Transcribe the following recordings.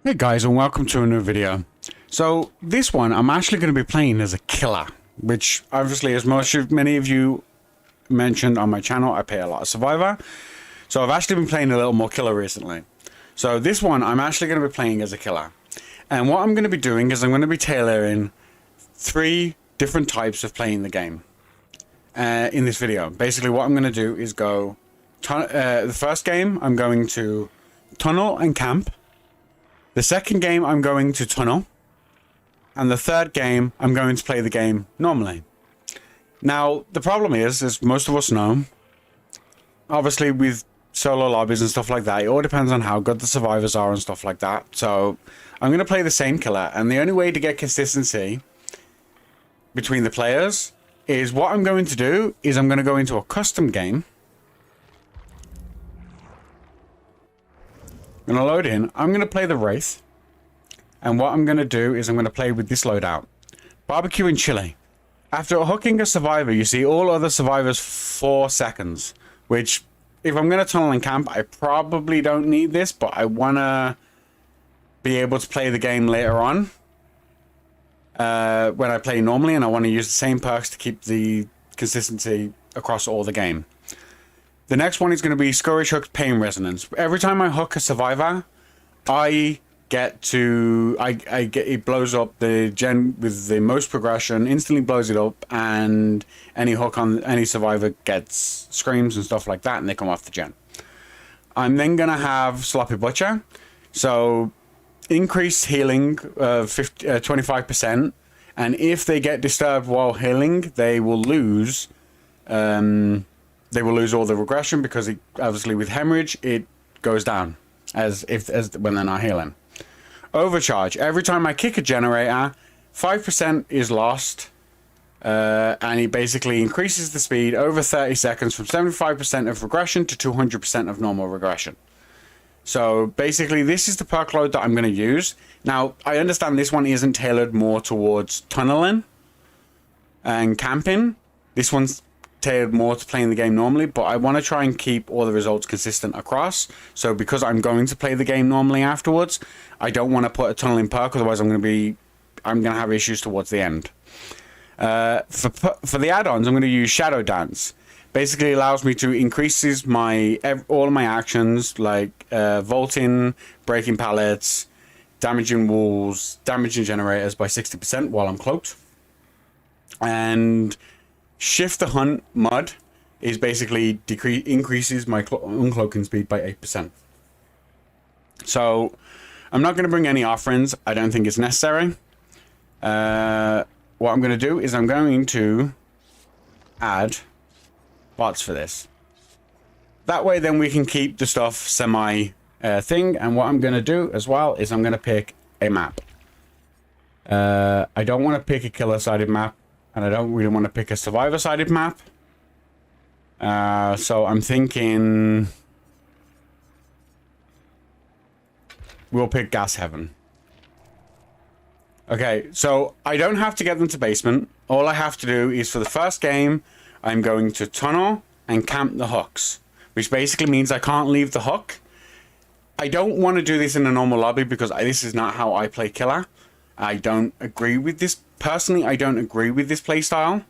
Hey guys, and welcome to a new video. So this one I'm actually going to be playing as a killer, which obviously, as many of you mentioned on my channel, I play a lot of Survivor. So I've actually been playing a little more killer recently. So this one I'm actually going to be playing as a killer. And what I'm going to be doing is I'm going to be tailoring 3 different types of playing the game in this video. Basically what I'm going to do is go the first game I'm going to tunnel and camp. The second game I'm going to tunnel, and the third game I'm going to play the game normally. Now the problem is, as most of us know, obviously with solo lobbies and stuff like that, it all depends on how good the survivors are and stuff like that. So I'm going to play the same killer, and the only way to get consistency between the players is what I'm going to do is I'm going to go into a custom game. I'm going to load in. I'm going to play the Wraith. And what I'm going to do is I'm going to play with this loadout. Barbecue and chili. After hooking a survivor, you see all other survivors 4 seconds. Which, if I'm going to tunnel and camp, I probably don't need this. But I want to be able to play the game later on. When I play normally. And I want to use the same perks to keep the consistency across all the game. The next one is going to be Scourge Hook Pain Resonance. Every time I hook a survivor, I get it blows up the gen with the most progression, instantly blows it up, and any hook on any survivor gets screams and stuff like that, and they come off the gen. I'm then going to have Sloppy Butcher. So increased healing of 25%, and if they get disturbed while healing, they will lose all the regression, because it, obviously with hemorrhage it goes down as when they're not healing. Overcharge. Every time I kick a generator, 5% is lost, and it basically increases the speed over 30 seconds from 75% of regression to 200% of normal regression. So basically this is the perk load that I'm going to use. Now I understand this one isn't tailored more towards tunneling and camping. This one's tailored more to playing the game normally, but I want to try and keep all the results consistent across. So because I'm going to play the game normally afterwards, I don't want to put a tunneling perk, otherwise I'm going to have issues towards the end. For the add-ons, I'm going to use Shadow Dance. Basically allows me to increases all of my actions, like vaulting, breaking pallets, damaging walls, damaging generators by 60% while I'm cloaked. And Shift the Hunt Mud is basically increases my uncloaking speed by 8%. So I'm not going to bring any offerings. I don't think it's necessary. What I'm going to do is I'm going to add bots for this. That way then we can keep the stuff semi thing. And what I'm going to do as well is I'm going to pick a map. I don't want to pick a killer-sided map. And I don't really want to pick a survivor-sided map. So I'm thinking we'll pick Gas Heaven. Okay, so I don't have to get them to basement. All I have to do is, for the first game, I'm going to tunnel and camp the hooks. Which basically means I can't leave the hook. I don't want to do this in a normal lobby, because this is not how I play killer. I don't agree with this. Personally, I don't agree with this playstyle.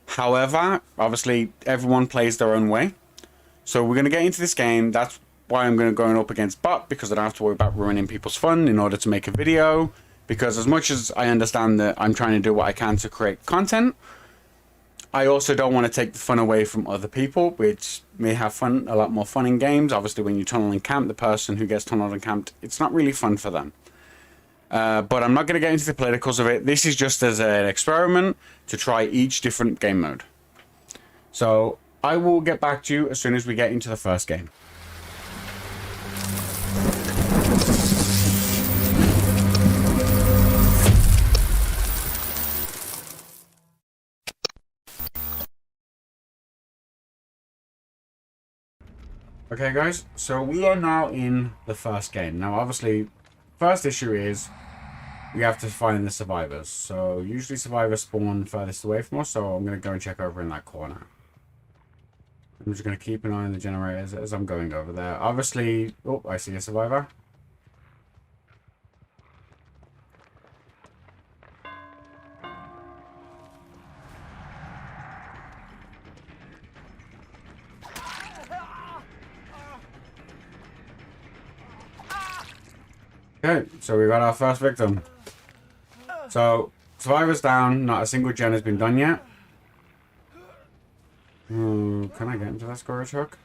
However, obviously, everyone plays their own way. So we're going to get into this game. That's why I'm going to go up against bot, because I don't have to worry about ruining people's fun in order to make a video. Because as much as I understand that I'm trying to do what I can to create content, I also don't want to take the fun away from other people, which may have a lot more fun in games. Obviously, when you tunnel and camp, the person who gets tunneled and camped, it's not really fun for them. But I'm not going to get into the politicals of it. This is just as an experiment to try each different game mode. So I will get back to you as soon as we get into the first game. Okay guys, so we are now in the first game. Now obviously, first issue is we have to find the survivors. So usually survivors spawn furthest away from us, so I'm going to go and check over in that corner. I'm just going to keep an eye on the generators as I'm going over there. Obviously, oh, I see a survivor. Okay, so we got our first victim. So, survivors down, not a single gen has been done yet. Can I get into that storage hook?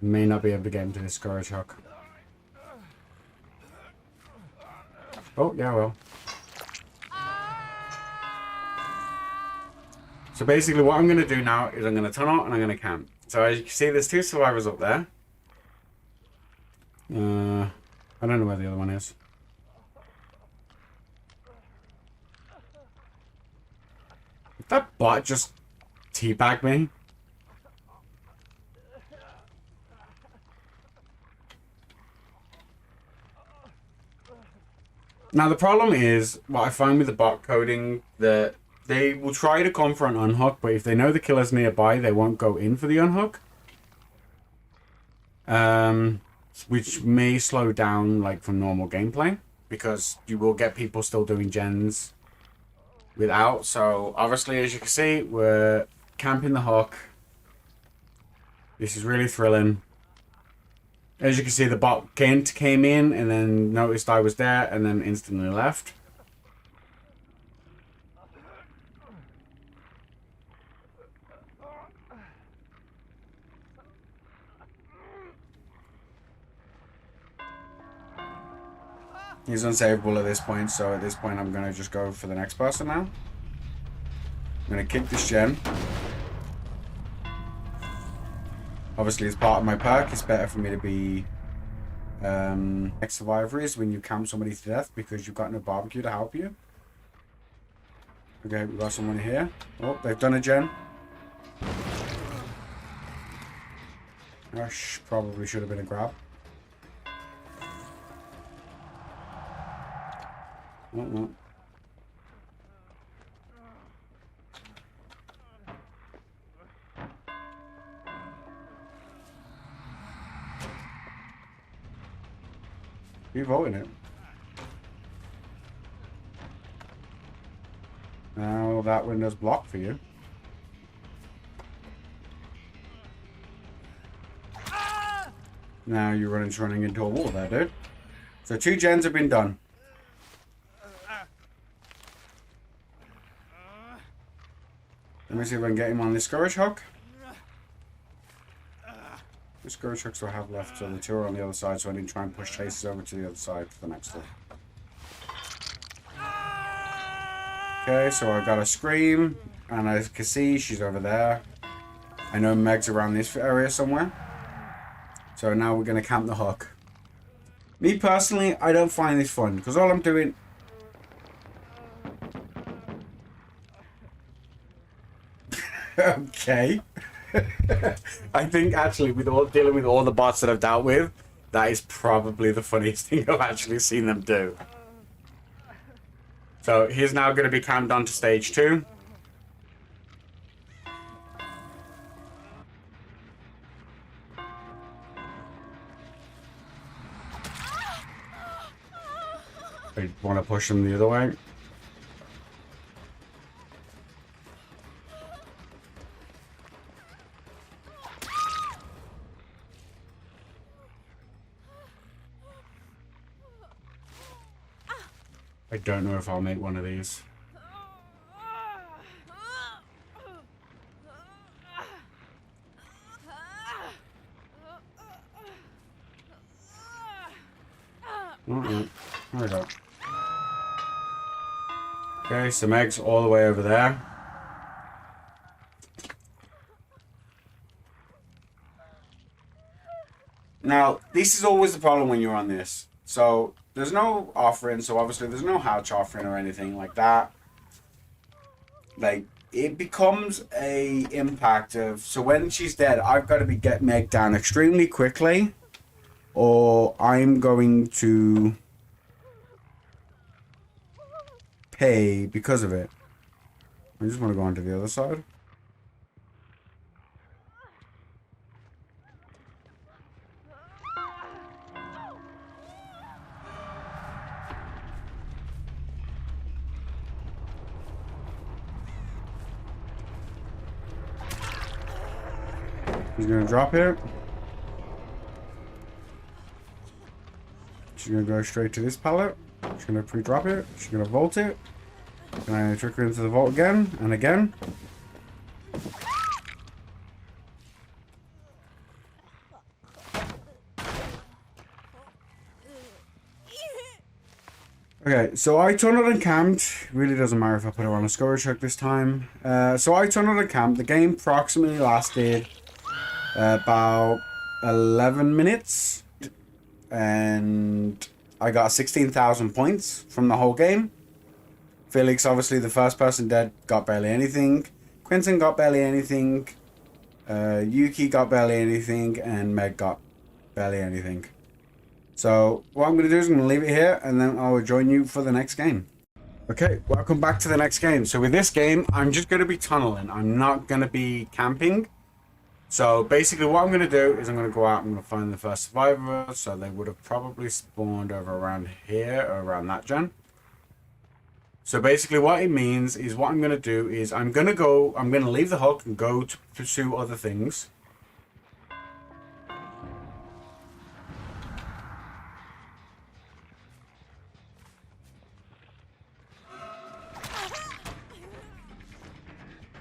May not be able to get into this storage hook. Oh, yeah, well. So basically what I'm going to do now is I'm going to tunnel and I'm going to camp. So as you can see, there's 2 survivors up there. I don't know where the other one is. Did that bot just teabag me? Now the problem is, what I find with the bot coding, that they will try to come for an unhook, but if they know the killer's nearby, they won't go in for the unhook. Which may slow down, like, from normal gameplay, because you will get people still doing gens without. So obviously, as you can see, we're camping the hook. This is really thrilling. As you can see, the bot came in and then noticed I was there and then instantly left. He's unsavable at this point, so at this point I'm going to just go for the next person now. I'm going to kick this gen. Obviously, as part of my perk, it's better for me to be next survivor is when you camp somebody to death because you've got no barbecue to help you. Okay, we've got someone here. Oh, they've done a gen. Gosh, probably should have been a grab. No. You voting it. Now that window's blocked for you. Now you're running into a wall there, dude. So 2 gens have been done. Let me see if I can get him on this scourge hook. The scourge hooks I have left, so the 2 are on the other side, so I need to try and push chases over to the other side for the next one. Okay, so I've got a scream, and I can see she's over there. I know Meg's around this area somewhere. So now we're going to camp the hook. Me personally, I don't find this fun, because all I'm doing... Okay. I think actually with dealing with all the bots that I've dealt with, that is probably the funniest thing I've actually seen them do. So he's now going to be camped onto stage 2. I want to push him the other way. I don't know if I'll make one of these. There we go. Okay, so Meg's all the way over there. Now, this is always the problem when you're on this. So, there's no offering, so obviously there's no hatch offering or anything like that. Like, it becomes a impact of, so when she's dead, I've got to get Meg down extremely quickly, or I'm going to pay because of it. I just want to go onto the other side. He's gonna drop here. She's gonna go straight to this pallet. She's gonna pre-drop it. She's gonna vault it. And I trick her into the vault again and again. Okay, so I tunneled and camped. Really doesn't matter if I put her on a scourge hook this time. So I tunneled and camped. The game approximately lasted about 11 minutes. And I got 16,000 points from the whole game. Felix, obviously the first person dead, got barely anything. Quentin got barely anything. Yuki got barely anything. And Meg got barely anything. So what I'm going to do is I'm going to leave it here and then I will join you for the next game. Okay, welcome back to the next game. So with this game, I'm just going to be tunneling. I'm not going to be camping. So basically what I'm going to do is I'm going to go out and I'm going to find the first survivor. So they would have probably spawned over around here or around that gen. So basically what it means is what I'm going to do is I'm going to leave the hook and go to pursue other things.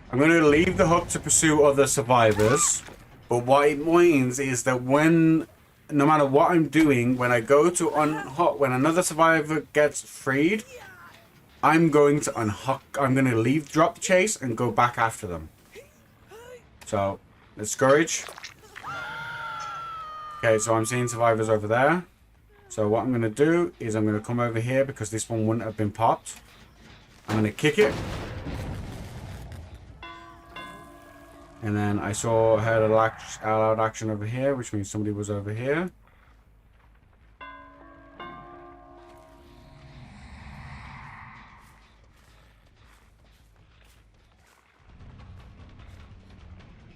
I'm going to leave the hook to pursue other survivors, but what it means is that no matter what I'm doing, when I go to unhook, when another survivor gets freed, I'm going to unhook, I'm going to drop the chase and go back after them. So, let's scourge. Okay, so I'm seeing survivors over there. So what I'm going to do is I'm going to come over here because this one wouldn't have been popped. I'm going to kick it. And then I heard a loud action over here, which means somebody was over here.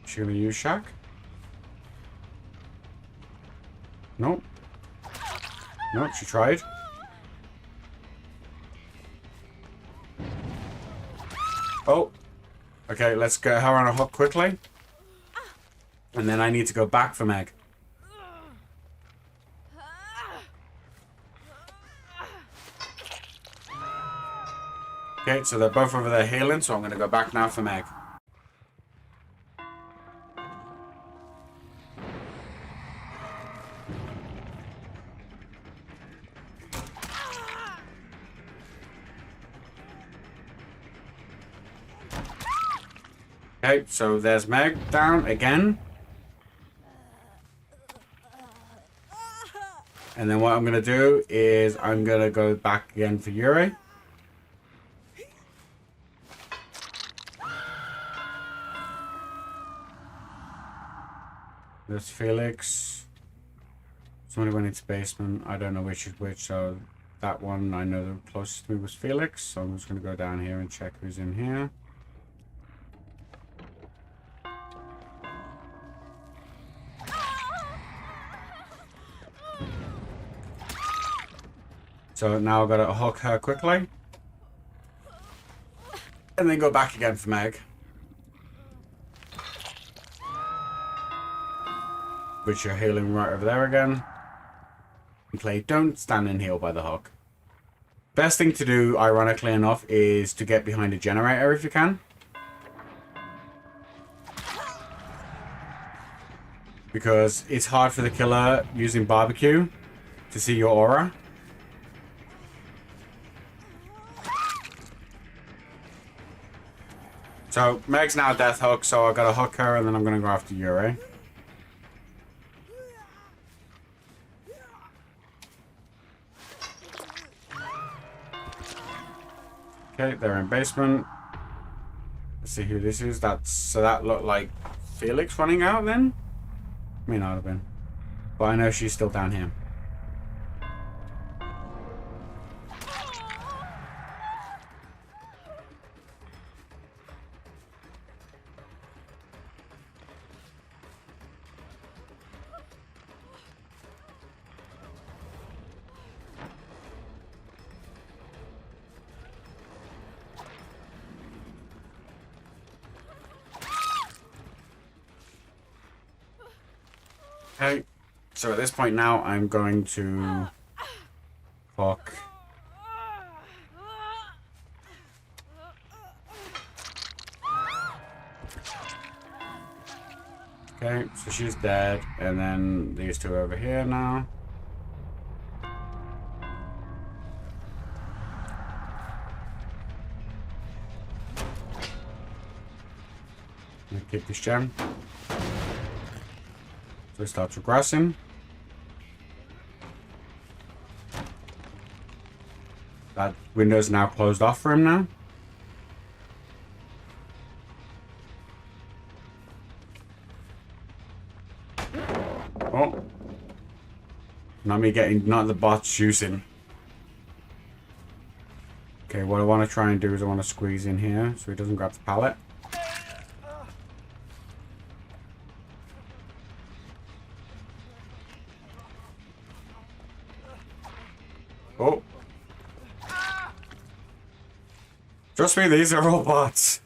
She gonna use Shack? Nope. Nope, she tried. Oh. Okay, let's get her on a hook quickly. And then I need to go back for Meg. Okay, so they're both over there healing, so I'm going to go back now for Meg. Okay, so there's Meg down again. And then what I'm going to do is I'm going to go back again for Yuri. There's Felix. Somebody went into basement. I don't know which is which, so that one I know the closest to me was Felix. So I'm just going to go down here and check who's in here. So now I've got to hook her quickly. And then go back again for Meg. Which you're healing right over there again. And Clay, don't stand and heal by the hook. Best thing to do, ironically enough, is to get behind a generator if you can. Because it's hard for the killer using barbecue to see your aura. So, Meg's now death hook, so I gotta hook her and then I'm gonna go after Yuri. Okay, they're in basement. Let's see who this is. So that looked like Felix running out then? May not have been. But I know she's still down here. Okay, so at this point now I'm going to hook. Okay, so she's dead, and then these two over here now. Keep this gem. So he starts regressing. That window's now closed off for him now. Oh. Not the bots juicing. Okay, what I want to try and do is I want to squeeze in here so he doesn't grab the pallet. Oh. Trust me, these are all bots.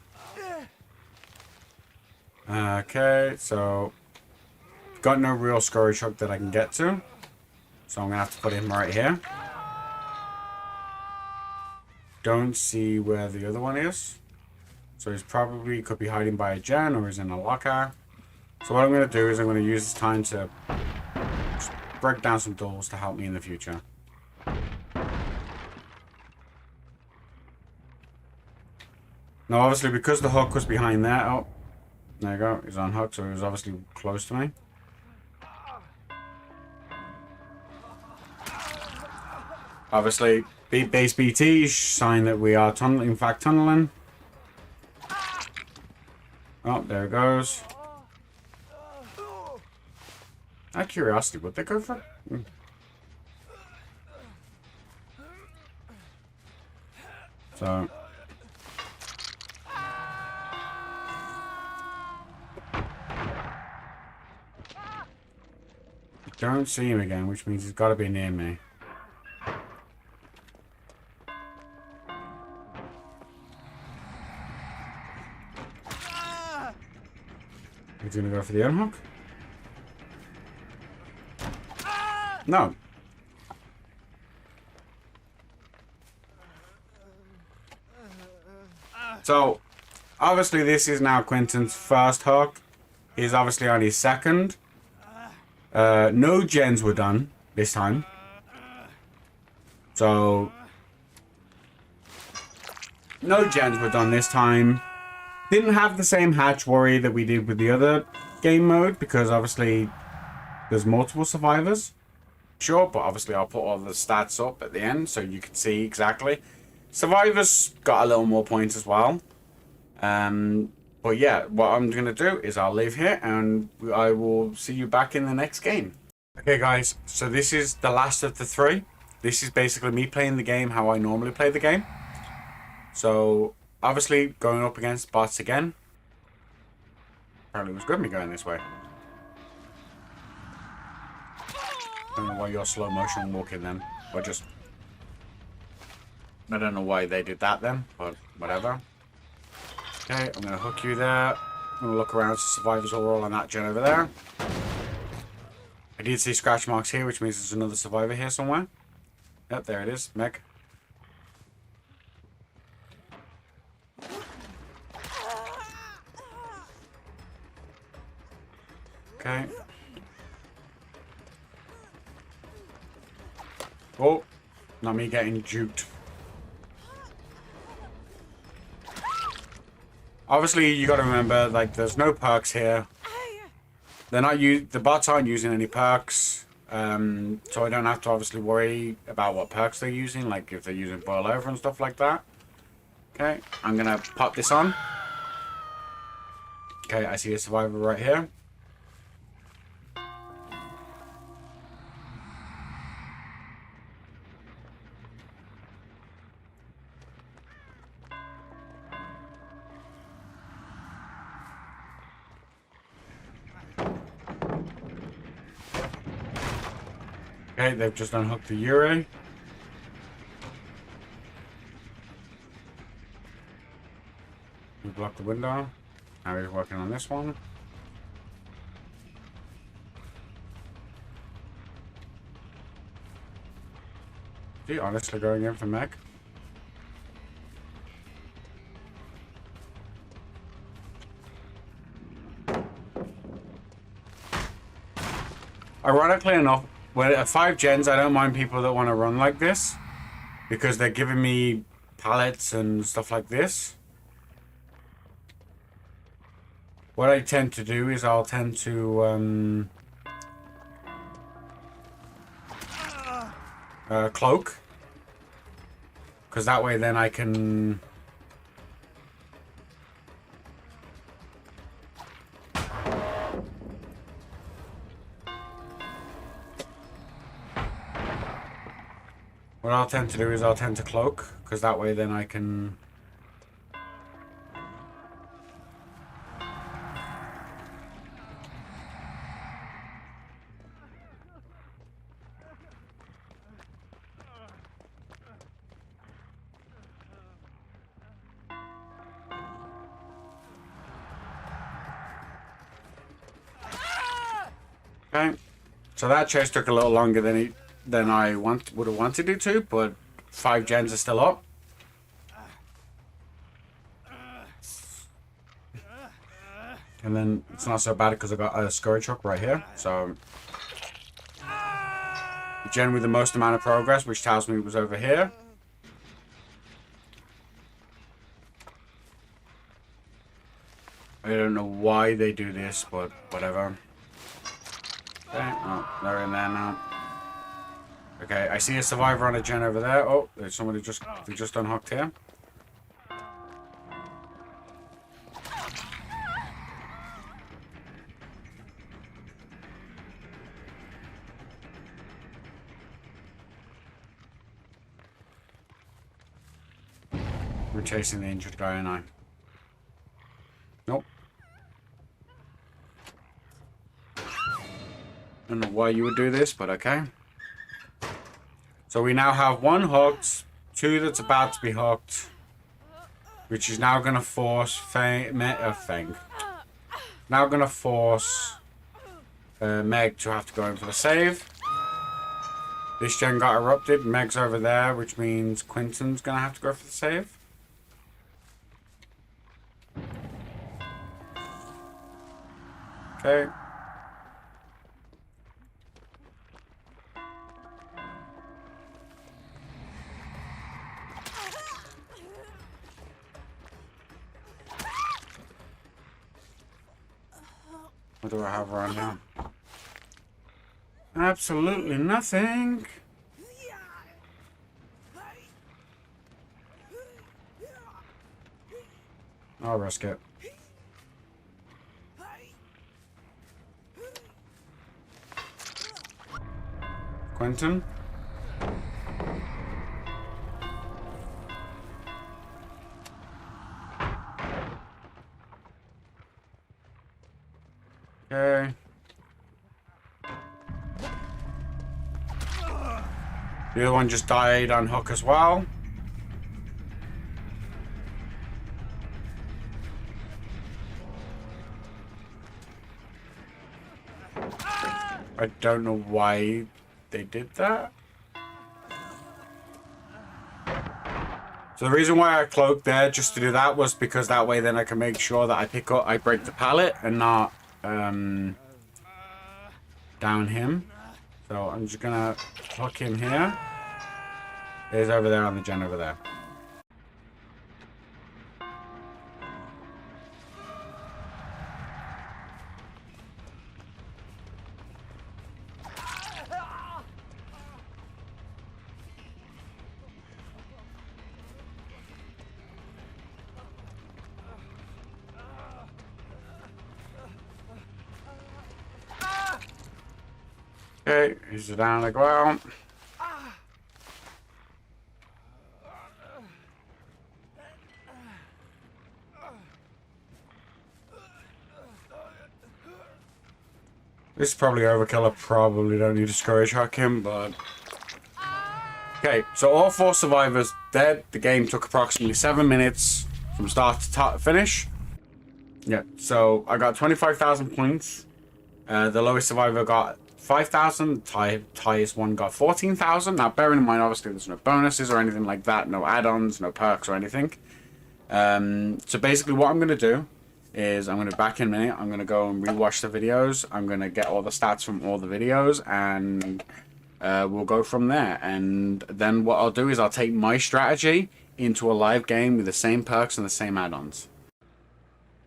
Okay, so got no real scourge hook that I can get to. So I'm gonna have to put him right here. Don't see where the other one is. So he's probably could be hiding by a gen or he's in a locker. So what I'm gonna do is I'm gonna use this time to break down some doors to help me in the future. Now obviously because the hook was behind there, oh, there you go, he's on hook, so he was obviously close to me. Obviously, base BT, sign that we are tunneling, in fact tunneling. Oh, there it goes. Out of curiosity, would they go for it? So... don't see him again, which means he's got to be near me. He's gonna go for the unhook? No. So, obviously this is now Quentin's first hook. He's obviously on his second. No gens were done this time. So, no gens were done this time. Didn't have the same hatch worry that we did with the other game mode because obviously there's multiple survivors. Sure, but obviously I'll put all the stats up at the end so you can see exactly. Survivors got a little more points as well. But yeah, what I'm going to do is I'll leave here and I will see you back in the next game. Okay guys, so this is the last of the 3. This is basically me playing the game how I normally play the game. So, obviously going up against bots again. Apparently it was good me going this way. I don't know why you're slow motion walking then. Or just... I don't know why they did that then, but whatever. Okay, I'm going to hook you there. I'm going to look around, so survivors are all on that gen over there. I did see scratch marks here, which means there's another survivor here somewhere. Yep, there it is, Meg. Okay. Oh, not me getting juked. Obviously, you got to remember, like, there's no perks here. They're not the bots aren't using any perks, so I don't have to obviously worry about what perks they're using, like if they're using boil over and stuff like that. Okay, I'm gonna pop this on. Okay, I see a survivor right here. Okay, they've just unhooked the Yuri. We blocked the window. Now he's working on this one. Is he honestly going in for Meg? Ironically enough, at 5 gens, I don't mind people that want to run like this, because they're giving me pallets and stuff like this. What I tend to do is I'll tend to cloak, because that way then I can what I'll tend to do is I'll tend to cloak, because that way then I can okay. So that chase took a little longer than I would have wanted it to, but 5 gens are still up. And then it's not so bad because I got a scourge hook right here. So the gen with the most amount of progress, which tells me it was over here. I don't know why they do this, but whatever. Okay, oh, they're in there now. Okay, I see a survivor on a gen over there. Oh, there's somebody just unhooked here. We're chasing the injured guy, and I. Nope. I don't know why you would do this, but okay. So we now have 1 hooked, 2 that's about to be hooked, which is now going to force Now going to force Meg to have to go in for the save. This gen got erupted. Meg's over there, which means Quinton's going to have to go for the save. Okay. What do I have right now? Absolutely nothing. I'll risk it. Quentin? Okay. The other one just died on hook as well. I don't know why they did that. So the reason why I cloaked there just to do that was because that way then I can make sure that I break the pallet and not down him. So I'm just gonna hook him here. He's over there on the gen over there. Okay, he's down the ground. This is probably overkill. I probably don't need to scourge hook him, but... Okay, so all 4 survivors dead. The game took approximately 7 minutes from start to finish. Yeah, so I got 25,000 points. The lowest survivor got 5,000. Highest one got 14,000. Now, bearing in mind, obviously, there's no bonuses or anything like that, no add-ons, no perks or anything. So basically, what I'm going to do is I'm going to back in a minute. I'm going to go and rewatch the videos. I'm going to get all the stats from all the videos, and we'll go from there. And then what I'll do is I'll take my strategy into a live game with the same perks and the same add-ons.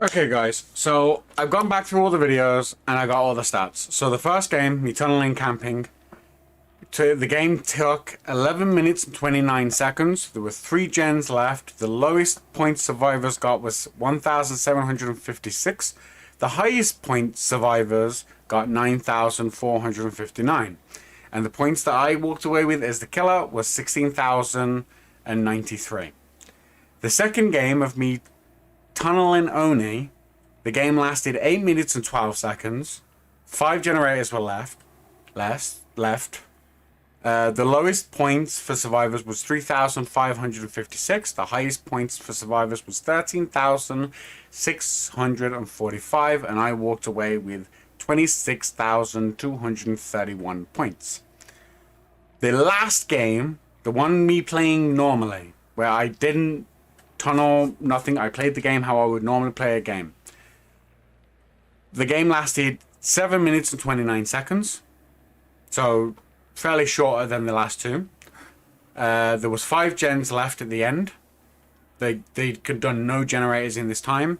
Okay guys, so I've gone back through all the videos and I got all the stats. So the first game, me tunneling camping, the game took 11 minutes and 29 seconds. There were 3 gens left. The lowest point survivors got was 1,756. The highest point survivors got 9,459. And the points that I walked away with as the killer was 16,093. The second game of me tunneling only, the game lasted 8 minutes and 12 seconds. 5 generators were left. The lowest points for survivors was 3,556. The highest points for survivors was 13,645, and I walked away with 26,231 points. The last game, the one me playing normally, where I didn't tunnel, nothing. I played the game how I would normally play a game. The game lasted 7 minutes and 29 seconds. So, fairly shorter than the last two. There was 5 gens left at the end. They could done no generators in this time.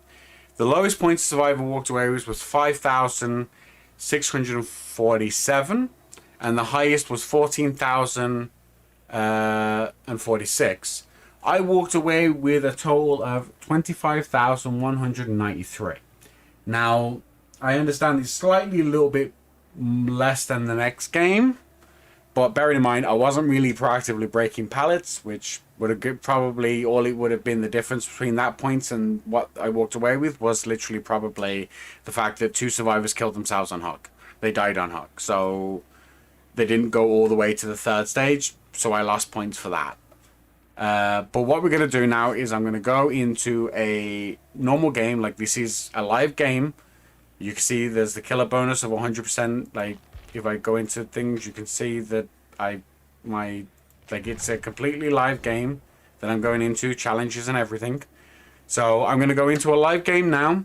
The lowest point survivor walked away with was 5,647. And the highest was 14,046. I walked away with a total of 25,193. Now, I understand it's slightly a little bit less than the next game, but bearing in mind, I wasn't really proactively breaking pallets, which would have probably all it would have been the difference between that points and what I walked away with was literally probably the fact that 2 survivors killed themselves on hook. They died on hook, so they didn't go all the way to the 3rd stage, so I lost points for that. But what we're going to do now is I'm going to go into a normal game. Like, this is a live game. You can see there's the killer bonus of 100%. Like, if I go into things, you can see that it's a completely live game that I'm going into, challenges and everything. So I'm going to go into a live game now.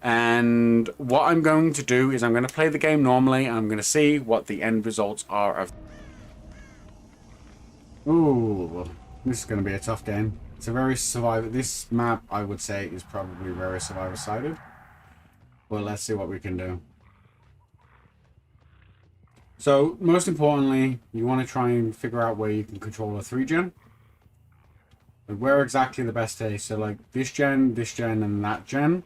And what I'm going to do is I'm going to play the game normally, and I'm going to see what the end results are of. Ooh. This is going to be a tough game. It's a very survivor. This map, I would say, is probably very survivor-sided. But let's see what we can do. So, most importantly, you want to try and figure out where you can control a 3-gen. Like, where exactly the best is. So, like, this gen, and that gen.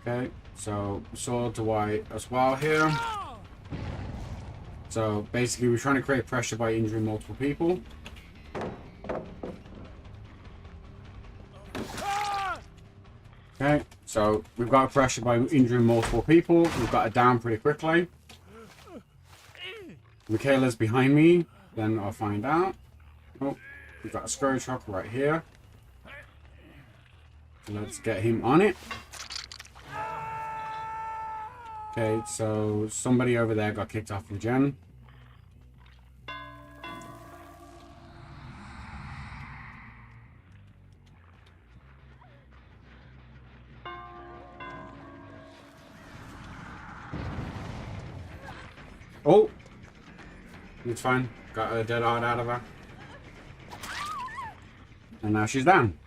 Okay. So, sword to white as well here. So, basically, we're trying to create pressure by injuring multiple people. Okay, so we've got pressure by injuring multiple people. We've got it down pretty quickly. Michaela's behind me. Then I'll find out. Oh, we've got a scourge hook right here. So let's get him on it. Okay, so somebody over there got kicked off the gen. Oh! It's fine. Got a dead hard out of her. And now she's down.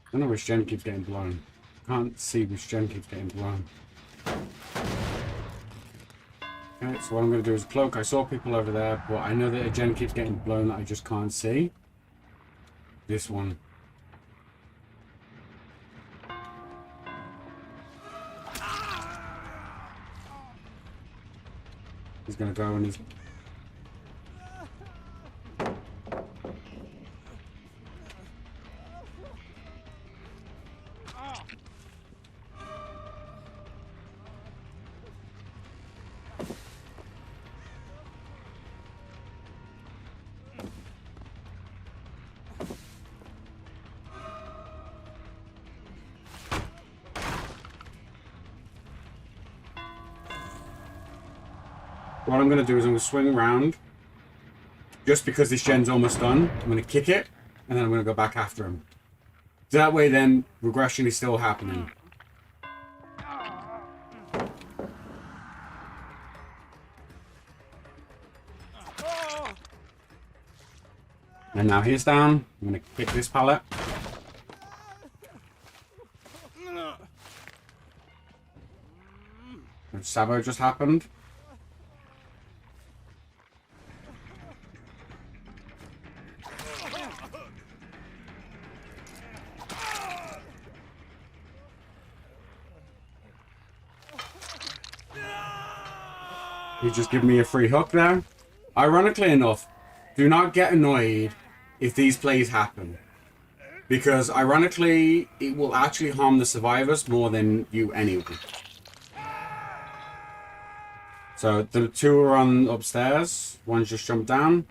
I don't know which gen keeps getting blown. Can't see which gen keeps getting blown. Okay, so what I'm going to do is cloak. I saw people over there, but I know that a gen keeps getting blown that I just can't see. This one. He's going to go and he's... What I'm going to do is I'm going to swing around. Just because this gen's almost done, I'm going to kick it, and then I'm going to go back after him. So that way then, regression is still happening. And now he's down. I'm going to kick this pallet. And Sabo just happened. He just gave me a free hook there. Ironically enough, do not get annoyed if these plays happen. Because ironically, it will actually harm the survivors more than you anyway. So the two are on upstairs. One's just jumped down.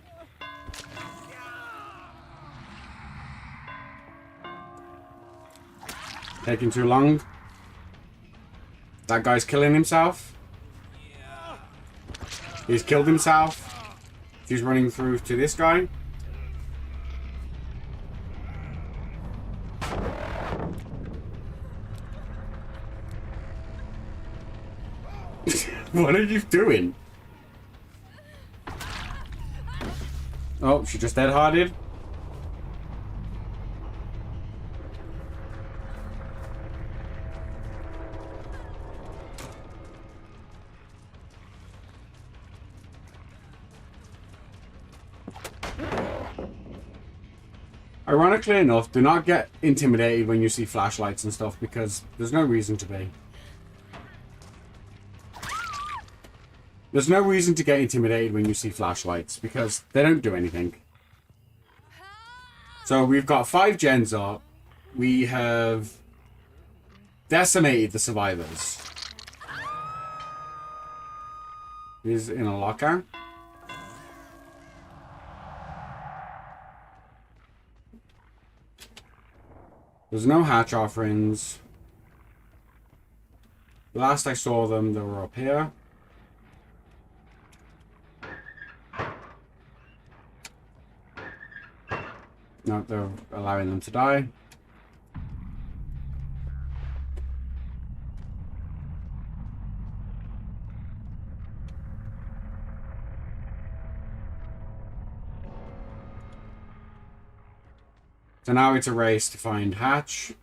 Taking too long. That guy's killing himself. He's killed himself. He's running through to this guy. What are you doing? Oh, she just dead-hearted. Ironically enough, do not get intimidated when you see flashlights and stuff, because there's no reason to be. There's no reason to get intimidated when you see flashlights, because they don't do anything. So we've got 5 gens up. We have decimated the survivors. He's in a locker. There's no hatch offerings. Last I saw them, they were up here. No, they're allowing them to die. So now it's a race to find hatch.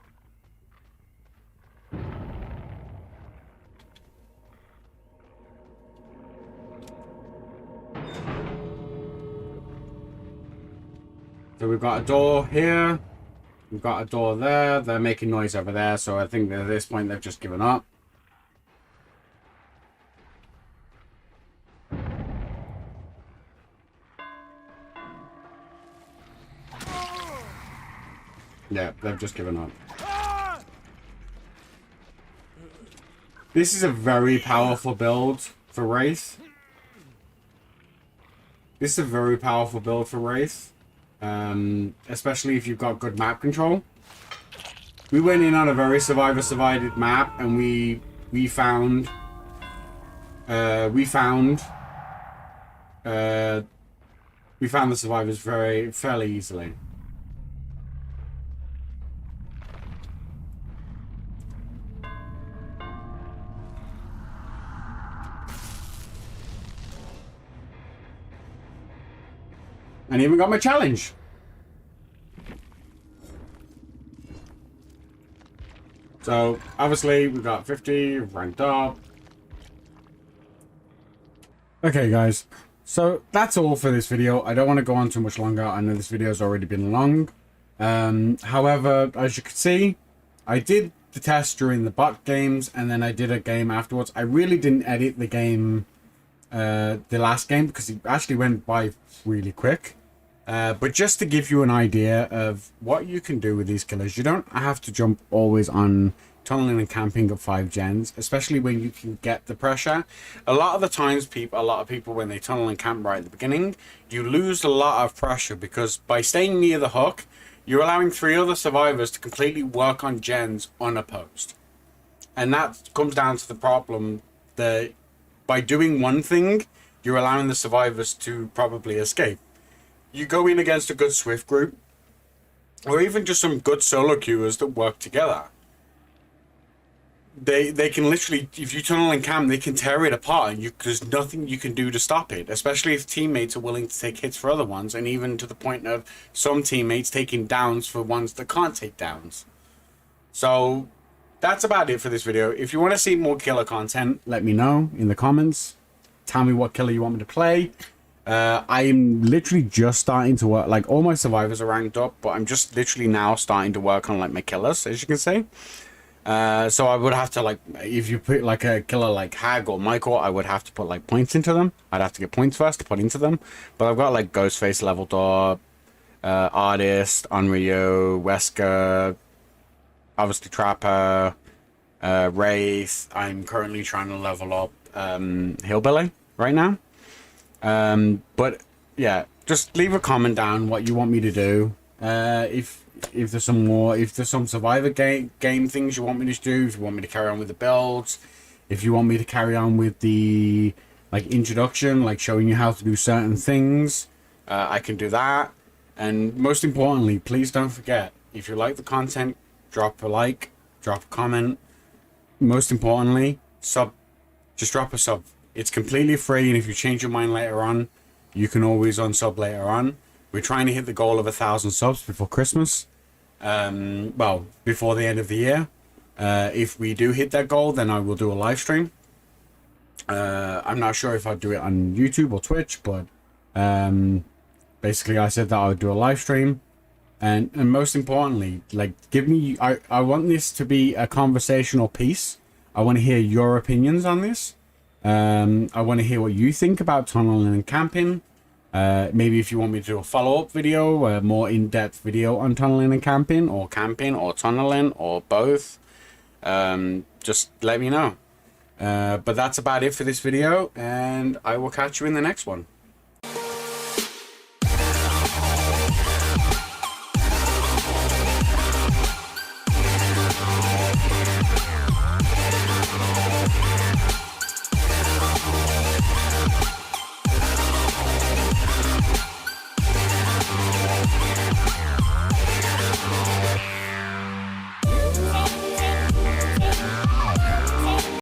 So we've got a door here. We've got a door there. They're making noise over there, so I think at this point they've just given up. Yeah, they've just given up. This is a very powerful build for Wraith. This is a very powerful build for Wraith. Especially if you've got good map control. We went in on a very survivor-survived map, and we found the survivors fairly easily. And even got my challenge. So, obviously, we got 50 ranked up. Okay, guys. So, that's all for this video. I don't want to go on too much longer. I know this video has already been long. However, as you can see, I did the test during the bot games, and then I did a game afterwards. I really didn't edit the game, the last game, because it actually went by really quick. But just to give you an idea of what you can do with these killers, you don't have to jump always on tunneling and camping at 5 gens, especially when you can get the pressure. A lot of the times, a lot of people, when they tunnel and camp right at the beginning, you lose a lot of pressure because by staying near the hook, you're allowing 3 other survivors to completely work on gens unopposed. And that comes down to the problem that by doing one thing, you're allowing the survivors to probably escape. You go in against a good Swift group, or even just some good solo queuers that work together. They can literally, if you tunnel and camp, they can tear it apart, and there's nothing you can do to stop it. Especially if teammates are willing to take hits for other ones, and even to the point of some teammates taking downs for ones that can't take downs. So that's about it for this video. If you want to see more killer content, let me know in the comments. Tell me what killer you want me to play. I'm literally just starting to work, like all my survivors are ranked up, but I'm just literally now starting to work on like my killers, as you can see. So I would have to, like, if you put like a killer like Hag or Michael, I would have to put like points into them. I'd have to get points first to put into them. But I've got like Ghostface leveled up, Artist, Onryo, Wesker, obviously Trapper, Wraith. I'm currently trying to level up Hillbilly right now. But yeah, just leave a comment down what you want me to do. If there's some survivor game things you want me to do, if you want me to carry on with the builds, if you want me to carry on with the like introduction, like showing you how to do certain things, I can do that. And most importantly, please don't forget, if you like the content, drop a like, drop a comment. Most importantly, just drop a sub. It's completely free, and if you change your mind later on, you can always unsub later on. We're trying to hit the goal of 1,000 subs before Christmas. Well, before the end of the year. If we do hit that goal, then I will do a live stream. I'm not sure if I'll do it on YouTube or Twitch, but basically I said that I would do a live stream. And most importantly, like, I want this to be a conversational piece. I want to hear your opinions on this. I want to hear what you think about tunneling and camping. Maybe if you want me to do a follow-up video, a more in-depth video on tunneling and camping or tunneling or both, just let me know. But that's about it for this video, and I will catch you in the next one.